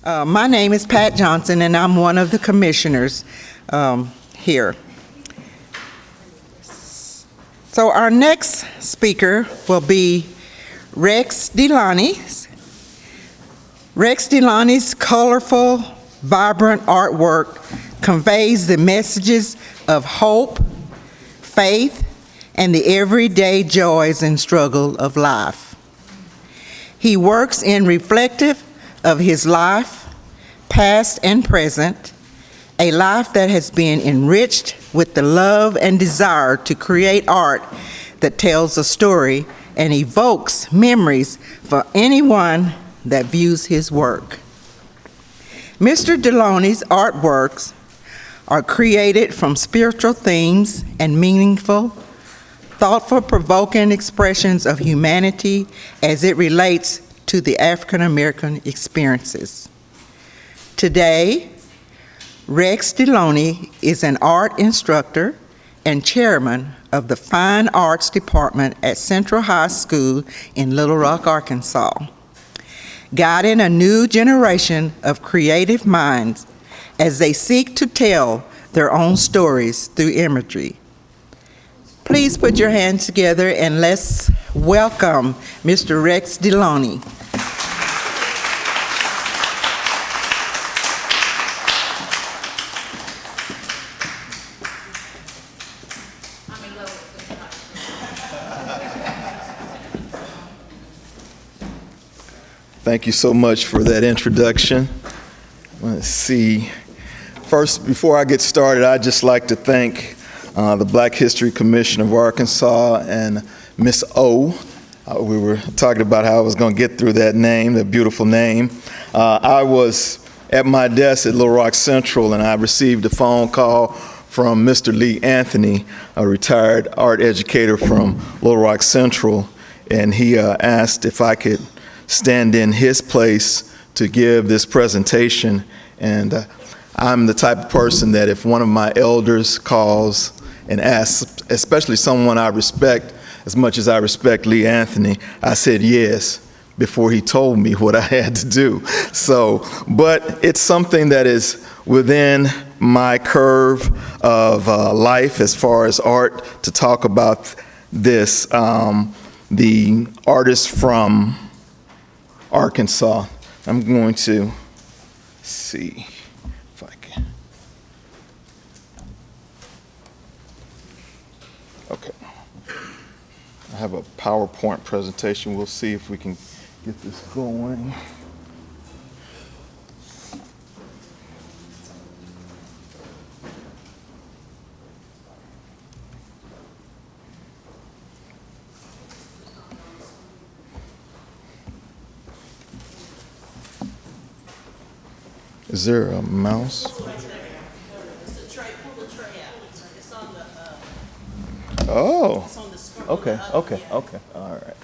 My name is Pat Johnson, and I'm one of the commissioners here. So our next speaker will be Rex Deloney. Rex Deloney's colorful, vibrant artwork conveys the messages of hope, faith, and the everyday joys and struggle of life. He works in reflective of his life, past and present, a life that has been enriched with the love and desire to create art that tells a story and evokes memories for anyone that views his work. Mr. Deloney's artworks are created from spiritual themes and meaningful, thoughtful, provoking expressions of humanity as it relates to the African American experiences. Today, Rex Deloney is an art instructor and chairman of the Fine Arts Department at Central High School in Little Rock, Arkansas, guiding a new generation of creative minds as they seek to tell their own stories through imagery. Please put your hands together and let's welcome Mr. Rex Deloney. Thank you so much for that introduction. Let's see. First, before I get started, I'd just like to thank the Black History Commission of Arkansas and Miss O. We were talking about how I was going to get through that name, that beautiful name. I was at my desk at Little Rock Central, and I received a phone call from Mr. Lee Anthony, a retired art educator from Little Rock Central, and he asked if I could stand in his place to give this presentation. And I'm the type of person that if one of my elders calls and asks, especially someone I respect as much as I respect Lee Anthony, I said yes before he told me what I had to do. So, but it's something that is within my curve of life as far as art to talk about this. The artist from Arkansas. I'm going to see if I can. Okay. I have a PowerPoint presentation. We'll see if we can get this going. Is there a mouse? Oh. Okay. All right.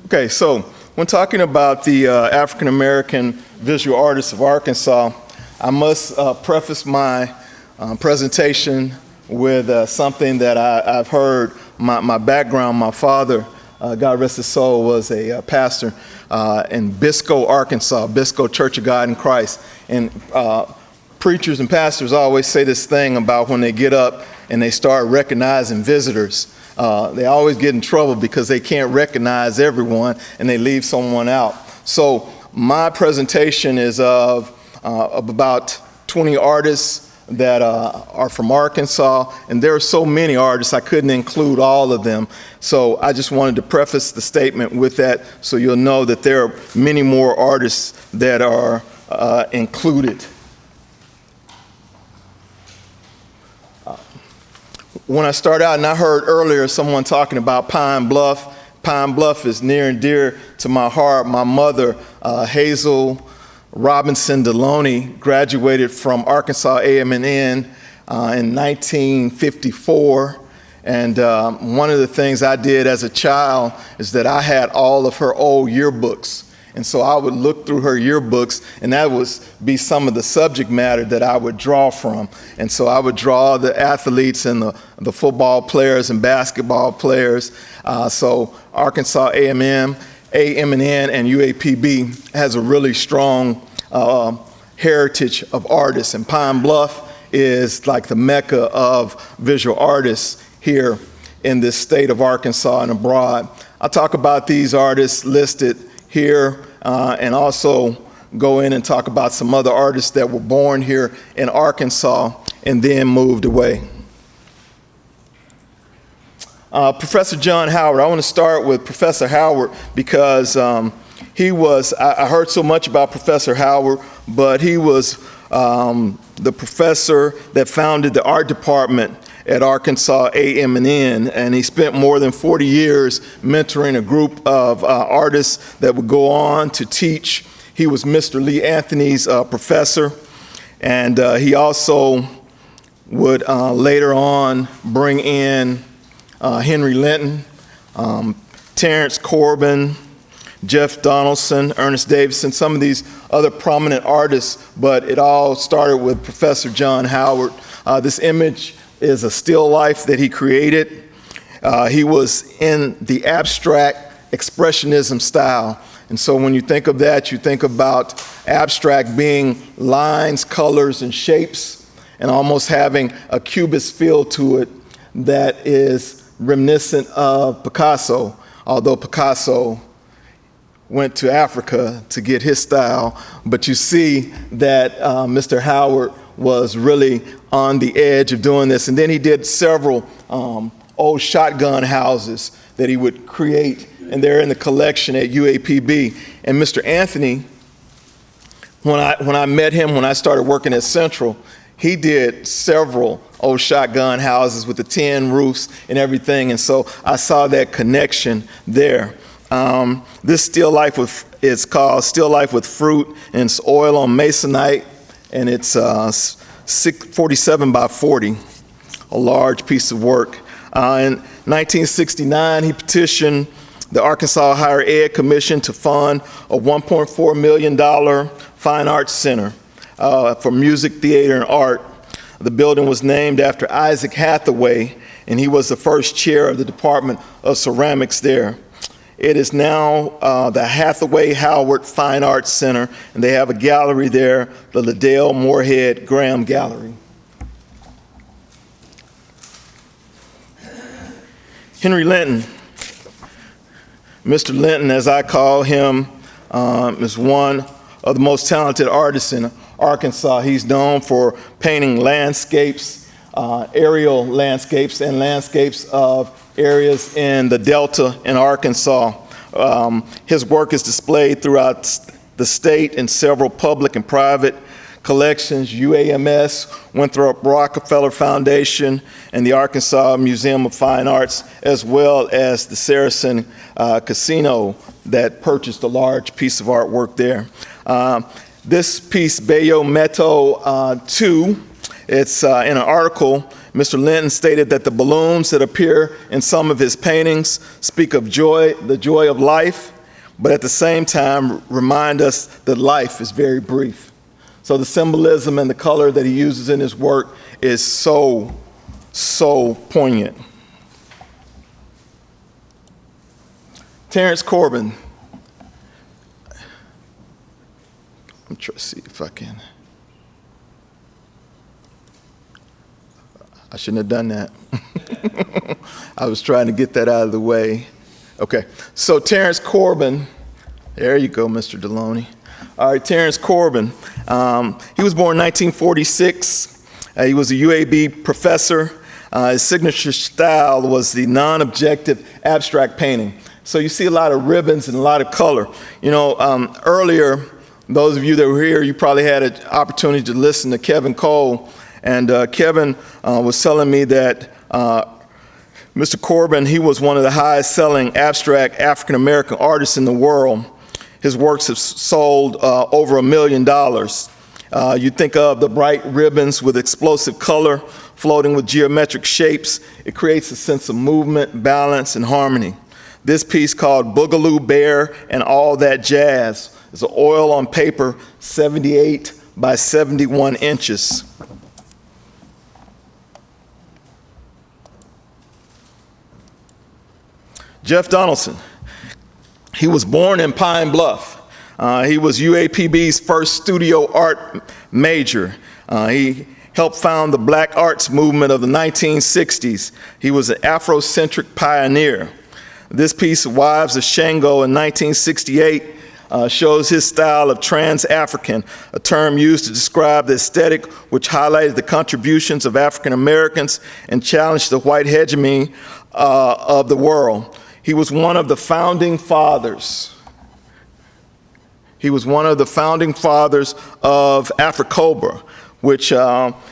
Okay, so when talking about the African American visual artists of Arkansas, I must preface my presentation with something that I've heard. My background, my father, God rest his soul, was a pastor in Biscoe, Arkansas, Biscoe Church of God in Christ. And preachers and pastors always say this thing about when they get up and they start recognizing visitors. They always get in trouble because they can't recognize everyone and they leave someone out. So my presentation is of about 20 artists that are from Arkansas, and there are so many artists I couldn't include all of them. So I just wanted to preface the statement with that so you'll know that there are many more artists that are included. When I start out, and I heard earlier someone talking about Pine Bluff. Pine Bluff is near and dear to my heart. My mother, Hazel Robinson Deloney graduated from Arkansas A&M in 1954. And one of the things I did as a child is that I had all of her old yearbooks. And so I would look through her yearbooks, and that would be some of the subject matter that I would draw from. And so I would draw the athletes and the football players and basketball players. So Arkansas A&M, and UAPB has a really strong heritage of artists. And Pine Bluff is like the mecca of visual artists here in this state of Arkansas and abroad. I'll talk about these artists listed here and also go in and talk about some other artists that were born here in Arkansas and then moved away. Professor John Howard. I want to start with Professor Howard because he was, I heard so much about Professor Howard, but he was the professor that founded the art department at Arkansas A&M, and he spent more than 40 years mentoring a group of artists that would go on to teach. He was Mr. Lee Anthony's professor, and he also would later on bring in Henry Linton, Terence, Corbin, Jeff Donaldson, Ernest Davidson, some of these other prominent artists, but it all started with Professor John Howard. This image is a still life that he created. He was in the abstract expressionism style. And so when you think of that, you think about abstract being lines, colors, and shapes, and almost having a cubist feel to it that is reminiscent of Picasso, although Picasso went to Africa to get his style. But you see that Mr. Howard was really on the edge of doing this. And then he did several old shotgun houses that he would create, and they're in the collection at UAPB. And Mr. Anthony, when I met him, when I started working at Central, he did several old shotgun houses with the tin roofs and everything. And so I saw that connection there. This still life is called Still Life with Fruit, and it's oil on masonite, and it's 47 by 40, a large piece of work. In 1969, he petitioned the Arkansas Higher Ed Commission to fund a $1.4 million fine arts center for music, theater, and art. The building was named after Isaac Hathaway, and he was the first chair of the Department of Ceramics there. It is now the Hathaway Howard Fine Arts Center, and they have a gallery there, the Liddell Moorhead Graham Gallery. Henry Linton. Mr. Linton, as I call him, is one of the most talented artists in Arkansas. He's known for painting landscapes, aerial landscapes, and landscapes of areas in the Delta in Arkansas. His work is displayed throughout the state in several public and private collections, UAMS, Winthrop Rockefeller Foundation, and the Arkansas Museum of Fine Arts, as well as the Saracen Casino that purchased a large piece of artwork there. This piece, Bello Meto 2, it's in an article. Mr. Linton stated that the balloons that appear in some of his paintings speak of joy, the joy of life, but at the same time remind us that life is very brief. So the symbolism and the color that he uses in his work is so poignant. Terence Corbin. I'm trying to see if I can. I shouldn't have done that. I was trying to get that out of the way. Okay, so Terence Corbin, there you go, Mr. Deloney. All right, Terence Corbin. He was born in 1946. He was a UAB professor. His signature style was the non-objective abstract painting. So you see a lot of ribbons and a lot of color. You know, earlier, those of you that were here, you probably had an opportunity to listen to Kevin Cole. And Kevin was telling me that Mr. Corbin, he was one of the highest selling abstract African-American artists in the world. His works have sold over $1 million. You think of the bright ribbons with explosive color floating with geometric shapes. It creates a sense of movement, balance, and harmony. This piece called Boogaloo Bear and All That Jazz is an oil on paper, 78 by 71 inches. Jeff Donaldson. He was born in Pine Bluff. He was UAPB's first studio art major. He helped found the Black arts movement of the 1960s. He was an Afrocentric pioneer. This piece, Wives of Shango in 1968, shows his style of trans-African, a term used to describe the aesthetic which highlighted the contributions of African Americans and challenged the white hegemony of the world. He was one of the founding fathers. He was one of the founding fathers of Africobra, which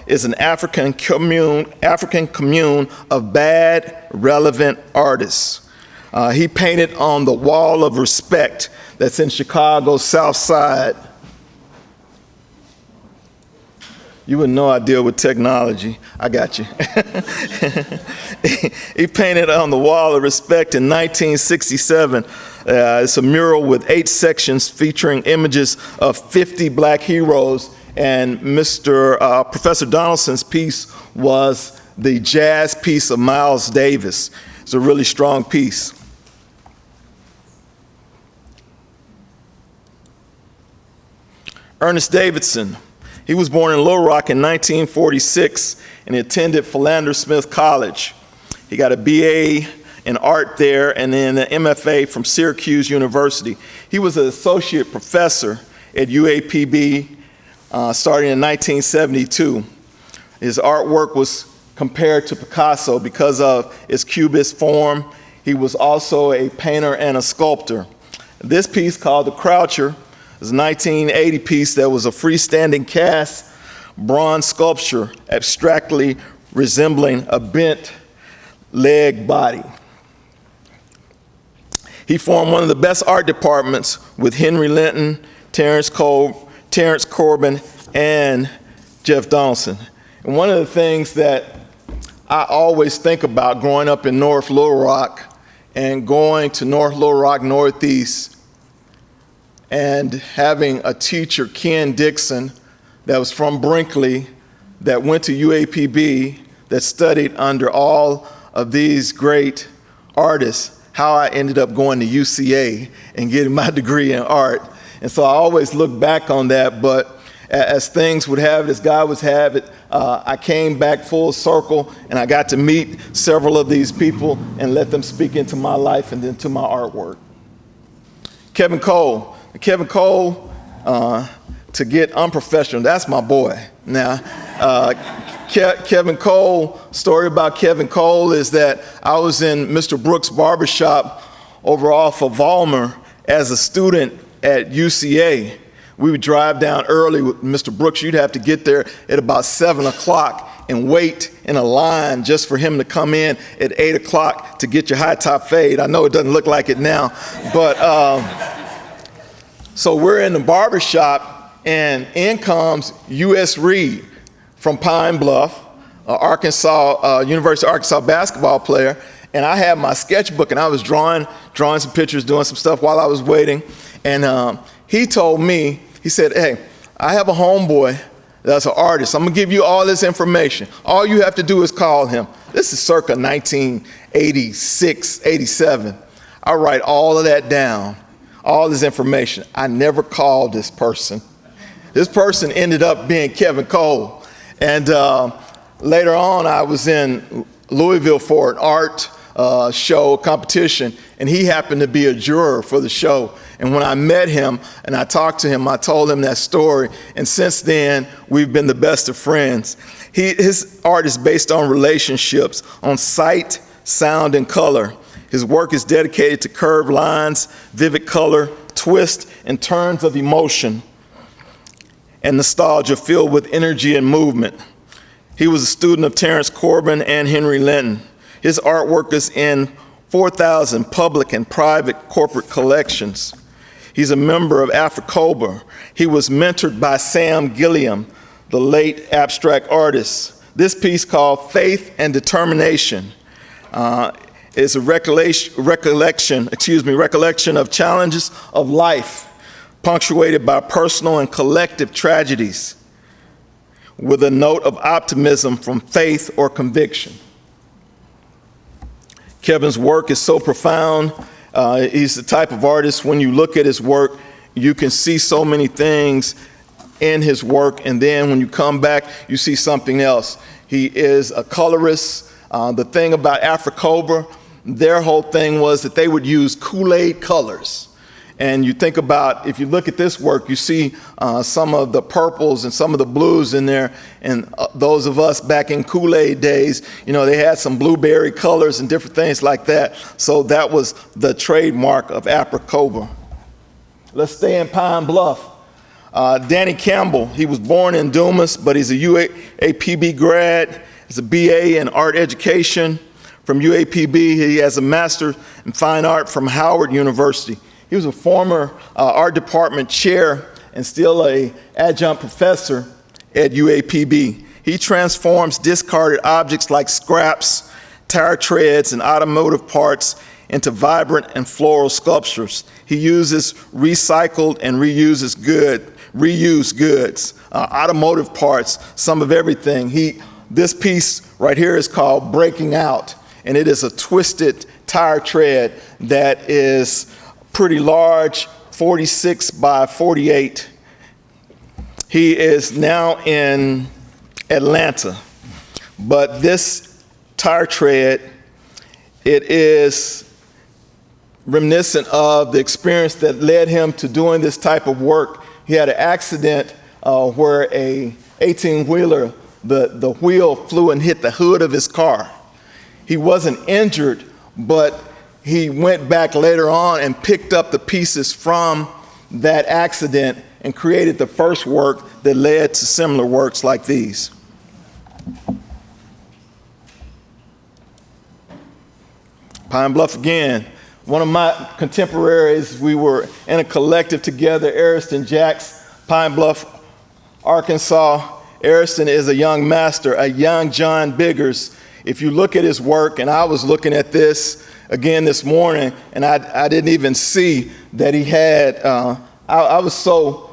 is an African commune of bad, relevant artists. He painted on the Wall of Respect that's in Chicago's South Side. You wouldn't know I deal with technology. I got you. He painted on the Wall of Respect in 1967. It's a mural with 8 sections featuring images of 50 black heroes, and Professor Donaldson's piece was the jazz piece of Miles Davis. It's a really strong piece. Ernest Davidson. He was born in Little Rock in 1946 and he attended Philander Smith College. He got a BA in art there and then an MFA from Syracuse University. He was an associate professor at UAPB starting in 1972. His artwork was compared to Picasso because of its cubist form. He was also a painter and a sculptor. This piece called The Croucher is a 1980 piece that was a freestanding cast bronze sculpture abstractly resembling a bent leg body. He formed one of the best art departments with Henry Linton, Terence Corbin, and Jeff Donaldson. And one of the things that I always think about growing up in North Little Rock and going to North Little Rock Northeast and having a teacher, Ken Dixon, that was from Brinkley, that went to UAPB, that studied under all of these great artists, how I ended up going to UCA and getting my degree in art. And so I always look back on that, but as things would have it, as God would have it, I came back full circle and I got to meet several of these people and let them speak into my life and into my artwork. Kevin Cole. Kevin Cole, to get unprofessional, that's my boy. Now, Kevin Cole, story about Kevin Cole is that I was in Mr. Brooks' barbershop over off of Vollmer as a student at UCA. We would drive down early with Mr. Brooks. You'd have to get there at about 7 o'clock and wait in a line just for him to come in at 8 o'clock to get your high top fade. I know it doesn't look like it now, but so we're in the barbershop and in comes U.S. Reed from Pine Bluff, University of Arkansas basketball player, and I had my sketchbook and I was drawing some pictures, doing some stuff while I was waiting, and he told me, he said, hey, I have a homeboy that's an artist. I'm gonna give you all this information. All you have to do is call him. This is circa 1986, 87. I write all of that down, all this information. I never called this person. This person ended up being Kevin Cole. And later on, I was in Louisville for an art show, competition, and he happened to be a juror for the show. And when I met him and I talked to him, I told him that story. And since then, we've been the best of friends. His art is based on relationships, on sight, sound, and color. His work is dedicated to curved lines, vivid color, twists, and turns of emotion, and nostalgia filled with energy and movement. He was a student of Terence Corbin and Henry Linton. His artwork is in 4,000 public and private corporate collections. He's a member of Afro-Cobra. He was mentored by Sam Gilliam, the late abstract artist. This piece called Faith and Determination is a recollection of challenges of life, punctuated by personal and collective tragedies, with a note of optimism from faith or conviction. Kevin's work is so profound. He's the type of artist, when you look at his work, you can see so many things in his work, and then when you come back, you see something else. He is a colorist. The thing about Afro-Cobra, their whole thing was that they would use Kool-Aid colors. And you think about, if you look at this work, you see some of the purples and some of the blues in there. And those of us back in Kool-Aid days, they had some blueberry colors and different things like that. So that was the trademark of Afro-Cobra. Let's stay in Pine Bluff. Danny Campbell, he was born in Dumas, but he's a UAPB grad. He's a BA in art education from UAPB. He has a master's in fine art from Howard University. He was a former art department chair and still an adjunct professor at UAPB. He transforms discarded objects like scraps, tire treads, and automotive parts into vibrant and floral sculptures. He uses recycled and reused goods, automotive parts, some of everything. This piece right here is called Breaking Out, and it is a twisted tire tread that is pretty large, 46 by 48. He is now in Atlanta, but this tire tread, it is reminiscent of the experience that led him to doing this type of work. He had an accident where a 18-wheeler, the wheel flew and hit the hood of his car. He wasn't injured, but he went back later on and picked up the pieces from that accident and created the first work that led to similar works like these. Pine Bluff again. One of my contemporaries, we were in a collective together, Ariston Jacks, Pine Bluff, Arkansas. Ariston is a young master, a young John Biggers. If you look at his work, and I was looking at this again this morning, and I didn't even see that he had, I was so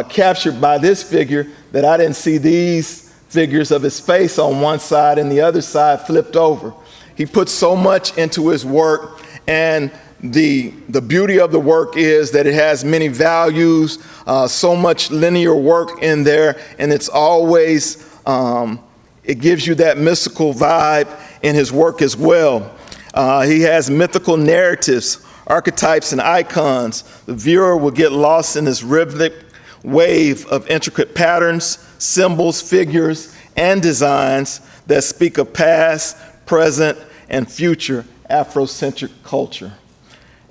captured by this figure that I didn't see these figures of his face on one side and the other side flipped over. He put so much into his work, and the beauty of the work is that it has many values, so much linear work in there, and it's always, it gives you that mystical vibe in his work as well. He has mythical narratives, archetypes, and icons. The viewer will get lost in this rhythmic wave of intricate patterns, symbols, figures, and designs that speak of past, present, and future Afrocentric culture.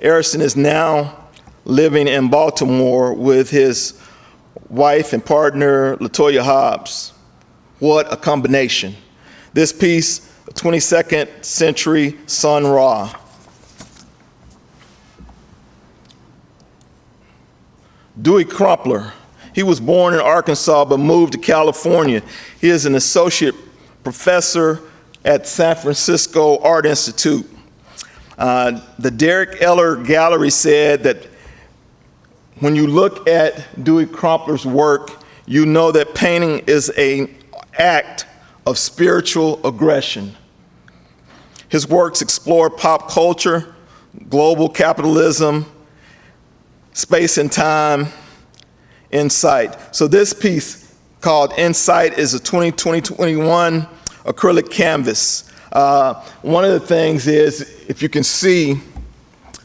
Ariston is now living in Baltimore with his wife and partner, Latoya Hobbs. What a combination. This piece, 22nd century Sun Ra. Dewey Crumpler. He was born in Arkansas but moved to California. He is an associate professor at San Francisco Art Institute. The Derek Eller Gallery said that when you look at Dewey Crumpler's work, you know that painting is an act of spiritual aggression. His works explore pop culture, global capitalism, space and time, insight. So this piece called Insight is a 2021 acrylic canvas. One of the things is, if you can see,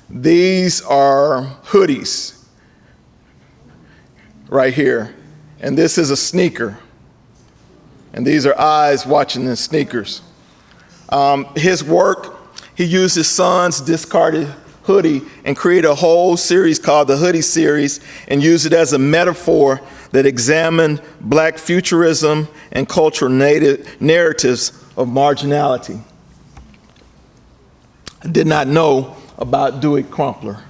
these are hoodies right here. And this is a sneaker. And these are eyes watching the sneakers. His work, he used his son's discarded hoodie and created a whole series called the Hoodie Series and used it as a metaphor that examined Black futurism and cultural narratives of marginality. I did not know about Dewey Crumpler.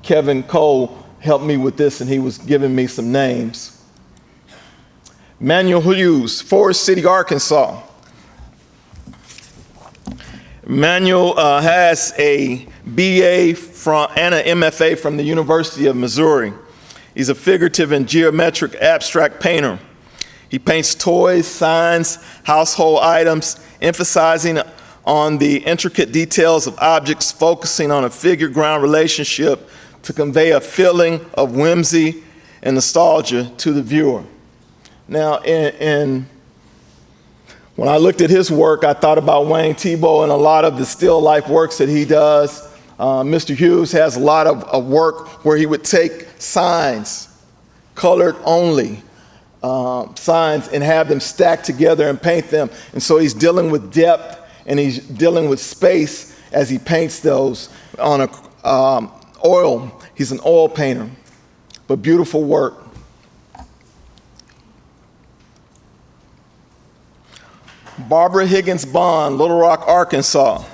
Kevin Cole helped me with this, and he was giving me some names. Manuel Hughes, Forest City, Arkansas. Manuel has a BA and an MFA from the University of Missouri. He's a figurative and geometric abstract painter. He paints toys, signs, household items, emphasizing on the intricate details of objects, focusing on a figure-ground relationship to convey a feeling of whimsy and nostalgia to the viewer. Now, when I looked at his work, I thought about Wayne Thiebaud and a lot of the still life works that he does. Mr. Hughes has a lot of work where he would take signs, colored only, signs, and have them stacked together and paint them. And so he's dealing with depth and he's dealing with space as he paints those on oil. He's an oil painter, but beautiful work. Barbara Higgins Bond, Little Rock, Arkansas.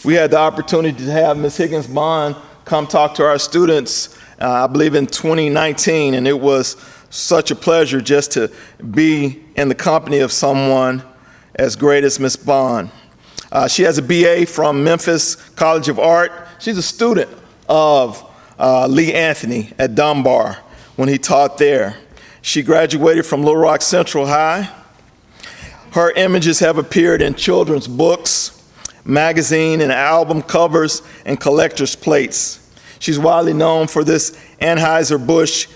We had the opportunity to have Ms. Higgins Bond come talk to our students, I believe in 2019, and it was such a pleasure just to be in the company of someone as great as Ms. Bond. She has a BA from Memphis College of Art. She's a student of Lee Anthony at Dunbar when he taught there. She graduated from Little Rock Central High. Her images have appeared in children's books, magazine and album covers, and collector's plates. She's widely known for this Anheuser-Busch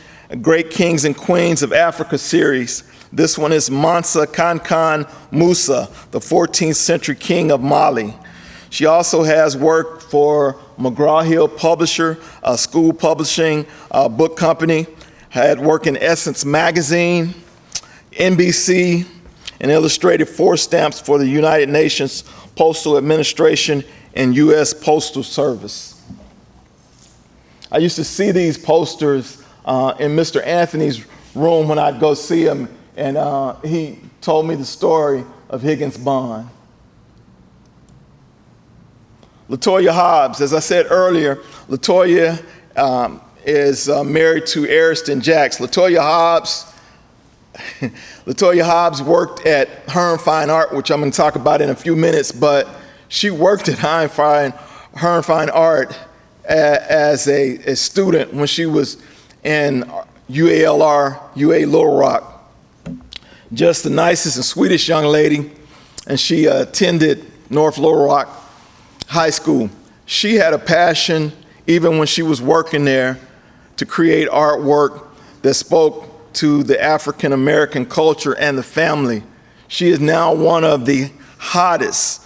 Great Kings and Queens of Africa series. This one is Mansa Kankan Musa, the 14th century king of Mali. She also has worked for McGraw-Hill Publisher, a school publishing book company, had work in Essence Magazine, NBC, and illustrated 4 stamps for the United Nations Postal Administration and U.S. Postal Service. I used to see these posters in Mr. Anthony's room when I'd go see him, and he told me the story of Higgins Bond. Latoya Hobbs, as I said earlier, Latoya is married to Ariston Jacks. Latoya Hobbs worked at Herm Fine Art, which I'm going to talk about in a few minutes, but she worked at Herm Fine Art as a student when she was in UALR, UA Little Rock. Just the nicest and sweetest young lady, and she attended North Little Rock High School. She had a passion, even when she was working there, to create artwork that spoke to the African American culture and the family. She is now one of the hottest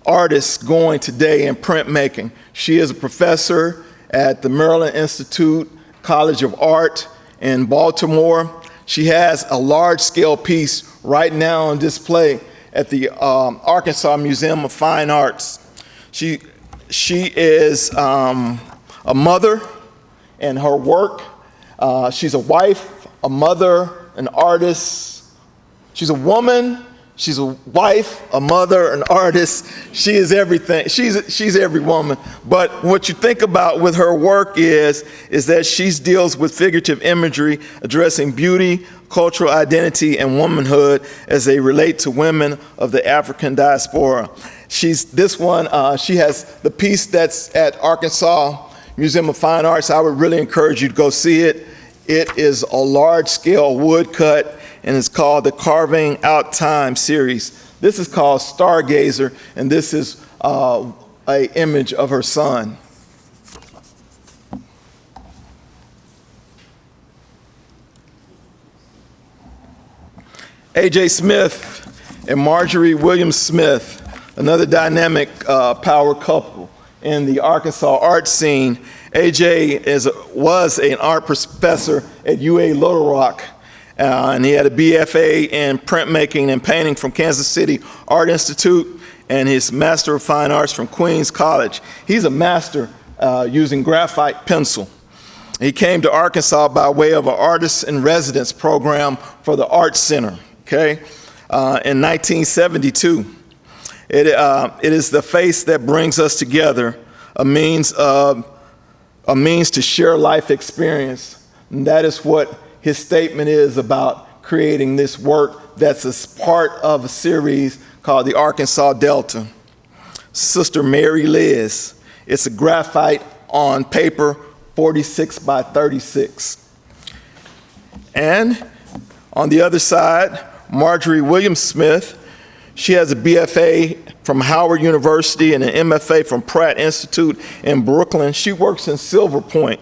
artists going today in printmaking. She is a professor at the Maryland Institute College of Art in Baltimore. She has a large-scale piece right now on display at the Arkansas Museum of Fine Arts. She is a mother in her work. She's a wife, a mother, an artist. She's a woman. She's a wife, a mother, an artist. She is everything. She's every woman. But what you think about with her work is that she deals with figurative imagery, addressing beauty, cultural identity, and womanhood as they relate to women of the African diaspora. She has the piece that's at Arkansas Museum of Fine Arts. I would really encourage you to go see it. It is a large-scale woodcut, and it's called the Carving Out Time series. This is called Stargazer, and this is an image of her son. A.J. Smith and Marjorie Williams Smith, another dynamic power couple in the Arkansas art scene. A.J. was an art professor at UA Little Rock, and he had a BFA in printmaking and painting from Kansas City Art Institute and his Master of Fine Arts from Queens College. He's a master using graphite pencil. He came to Arkansas by way of an artist in residence program for the Art Center, in 1972. It is the face that brings us together, a means of a means to share life experience. And that is what his statement is about creating this work that's a part of a series called the Arkansas Delta. Sister Mary Liz. It's a graphite on paper, 46 by 36. And on the other side, Marjorie Williams Smith. She has a BFA from Howard University and an MFA from Pratt Institute in Brooklyn. She works in silver point,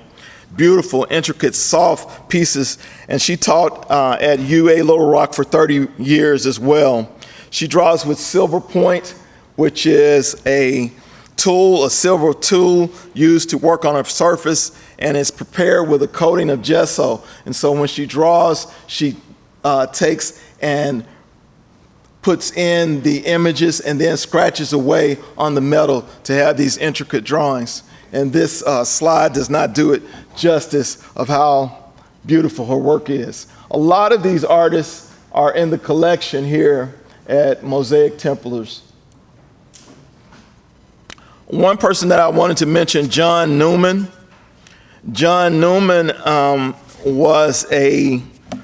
beautiful, intricate, soft pieces, and she taught at UA Little Rock for 30 years as well. She draws with silver point, which is a tool, a silver tool used to work on a surface, and it's prepared with a coating of gesso. And so when she draws, she takes and puts in the images and then scratches away on the metal to have these intricate drawings. And this slide does not do it justice of how beautiful her work is. A lot of these artists are in the collection here at Mosaic Templars. One person that I wanted to mention, John Newman. John Newman was a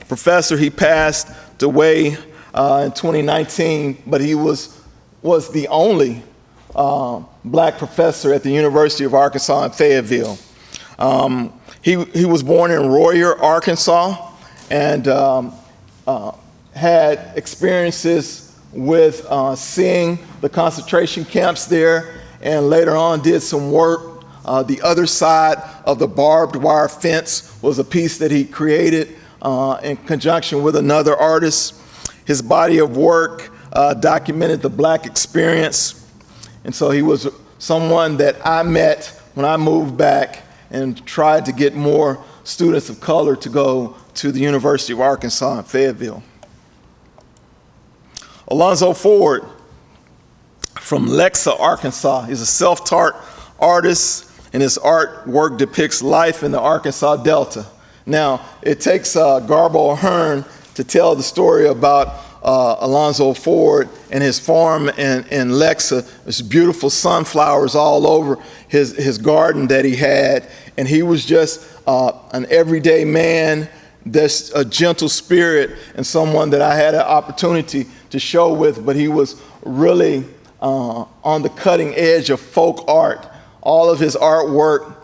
professor. He passed away in 2019, but he was the only black professor at the University of Arkansas in Fayetteville. He was born in Royer, Arkansas, and had experiences with seeing the concentration camps there, and later on did some work. The other side of the barbed wire fence was a piece that he created in conjunction with another artist. His body of work documented the black experience. And so he was someone that I met when I moved back and tried to get more students of color to go to the University of Arkansas in Fayetteville. Alonzo Ford from Lexa, Arkansas. He's a self-taught artist, and his artwork depicts life in the Arkansas Delta. Now, it takes Garbo Hearn to tell the story about Alonzo Ford and his farm in Lexa. There's beautiful sunflowers all over his garden that he had, and he was just an everyday man, that's a gentle spirit, and someone that I had an opportunity to show with, but he was really on the cutting edge of folk art. All of his artwork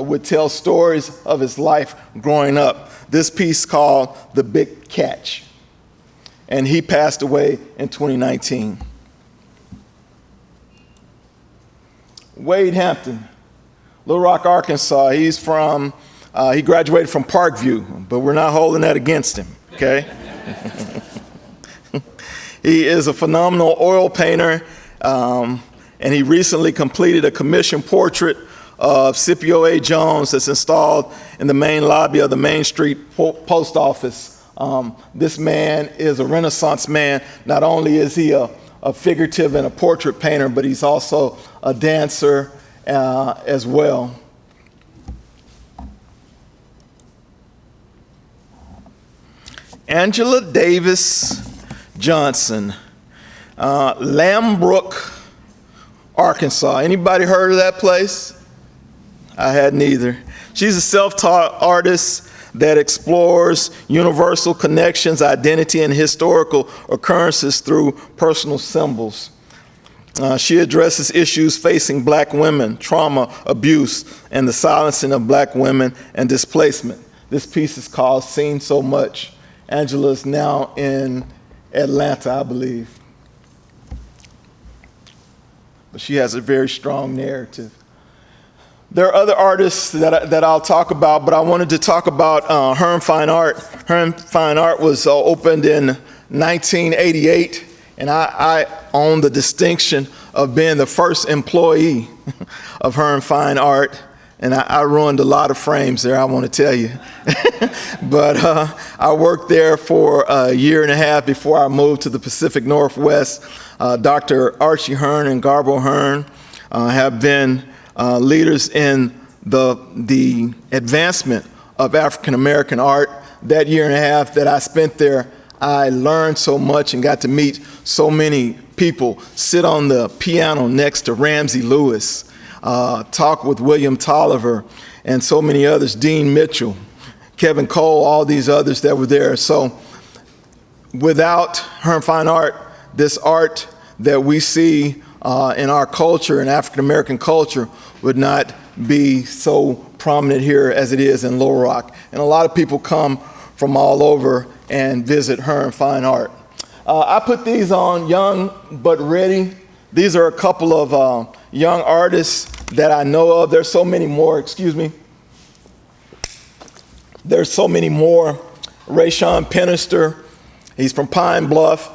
would tell stories of his life growing up. This piece called The Big Catch. And he passed away in 2019. Wade Hampton, Little Rock, Arkansas. He graduated from Parkview, but we're not holding that against him, okay? He is a phenomenal oil painter, and he recently completed a commissioned portrait of Scipio A. Jones that's installed in the main lobby of the Main Street Post Office. This man is a Renaissance man. Not only is he a figurative and a portrait painter, but he's also a dancer as well. Angela Davis Johnson, Lambrook, Arkansas. Anybody heard of that place? I hadn't either. She's a self-taught artist that explores universal connections, identity, and historical occurrences through personal symbols. She addresses issues facing black women, trauma, abuse, and the silencing of black women and displacement. This piece is called Seen So Much. Angela is now in Atlanta, I believe. But she has a very strong narrative. There are other artists that I'll talk about, but I wanted to talk about Herm Fine Art. Herm Fine Art was opened in 1988, and I own the distinction of being the first employee of Herm Fine Art, and I ruined a lot of frames there, I want to tell you. But I worked there for a year and a half before I moved to the Pacific Northwest. Dr. Archie Hearn and Garbo Hearn have been leaders in the advancement of African American art. That year and a half that I spent there, I learned so much and got to meet so many people, sit on the piano next to Ramsey Lewis, talk with William Tolliver, and so many others, Dean Mitchell, Kevin Cole, all these others that were there. So without Herm Fine Art, this art that we see in our culture, in African-American culture, would not be so prominent here as it is in Little Rock. And a lot of people come from all over and visit Herm Fine Art. I put these on, Young But Ready. These are a couple of young artists that I know of. There's so many more, excuse me. There's so many more. Rayshawn Penister, he's from Pine Bluff.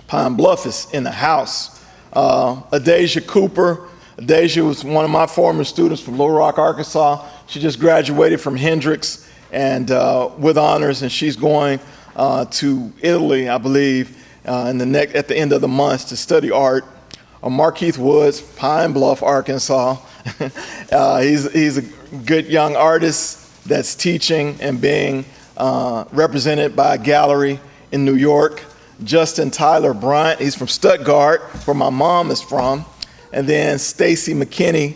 Pine Bluff is in the house. Adasia Cooper. Adasia was one of my former students from Little Rock, Arkansas. She just graduated from Hendrix and with honors, and she's going to Italy, I believe, at the end of the month to study art. Markeith Woods, Pine Bluff, Arkansas. He's a good young artist that's teaching and being represented by a gallery in New York. Justin Tyler Bryant, he's from Stuttgart, where my mom is from. And then Stacy McKinney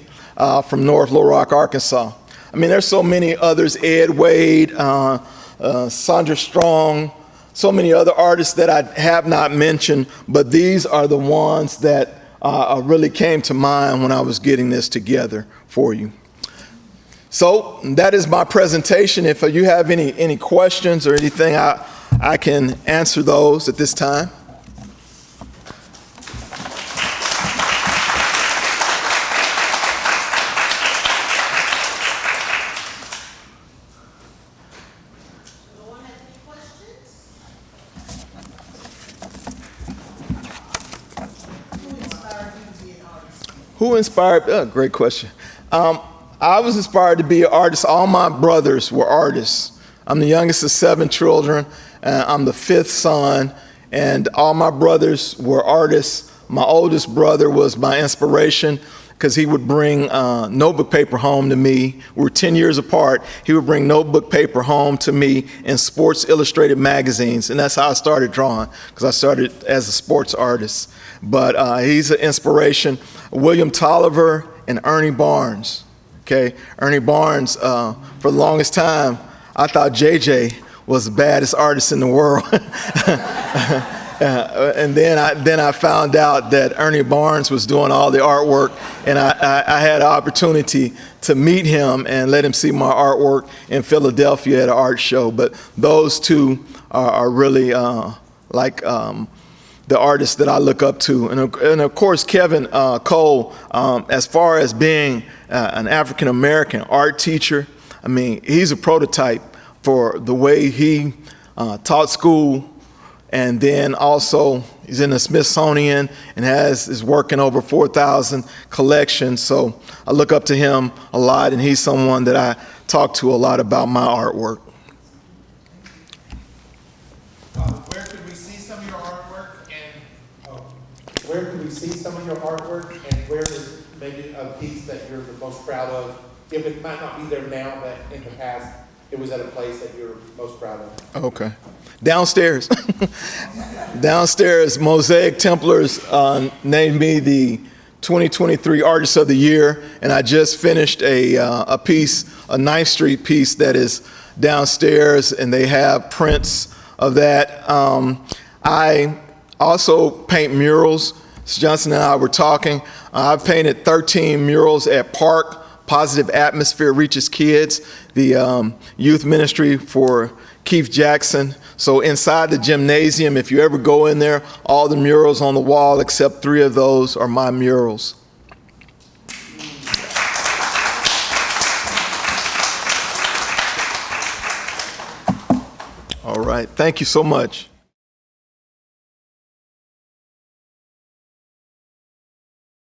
from North Little Rock, Arkansas. I mean, there's so many others, Ed Wade, Sandra Strong, so many other artists that I have not mentioned, but these are the ones that really came to mind when I was getting this together for you. So that is my presentation. If you have any questions or anything, I can answer those at this time. Who inspired? Great question. I was inspired to be an artist. All my brothers were artists. I'm the youngest of 7 children. I'm the 5th son, and all my brothers were artists. My oldest brother was my inspiration because he would bring notebook paper home to me. We were 10 years apart. He would bring notebook paper home to me in Sports Illustrated magazines, and that's how I started drawing, because I started as a sports artist. But he's an inspiration. William Tolliver and Ernie Barnes. Okay, Ernie Barnes, for the longest time, I thought JJ was the baddest artist in the world. And then I found out that Ernie Barnes was doing all the artwork, and I had an opportunity to meet him and let him see my artwork in Philadelphia at an art show. But those two are really the artists that I look up to. And of course, Kevin Cole, as far as being an African-American art teacher, I mean, he's a prototype for the way he taught school. And then also, he's in the Smithsonian and is working over 4,000 collections. So I look up to him a lot, and he's someone that I talk to a lot about my artwork. Where could we see some of your artwork, and where is maybe a piece that you're the most proud of? If it might not be there now, but in the past, it was at a place that you're most proud of. Okay. Downstairs. Downstairs, Mosaic Templars named me the 2023 Artist of the Year, and I just finished a piece, a 9th Street piece that is downstairs, and they have prints of that. I also paint murals. Johnson and I were talking. I've painted 13 murals at Park. Positive Atmosphere Reaches Kids, the youth ministry for Keith Jackson. So inside the gymnasium, if you ever go in there, all the murals on the wall except 3 of those are my murals. All right, thank you so much.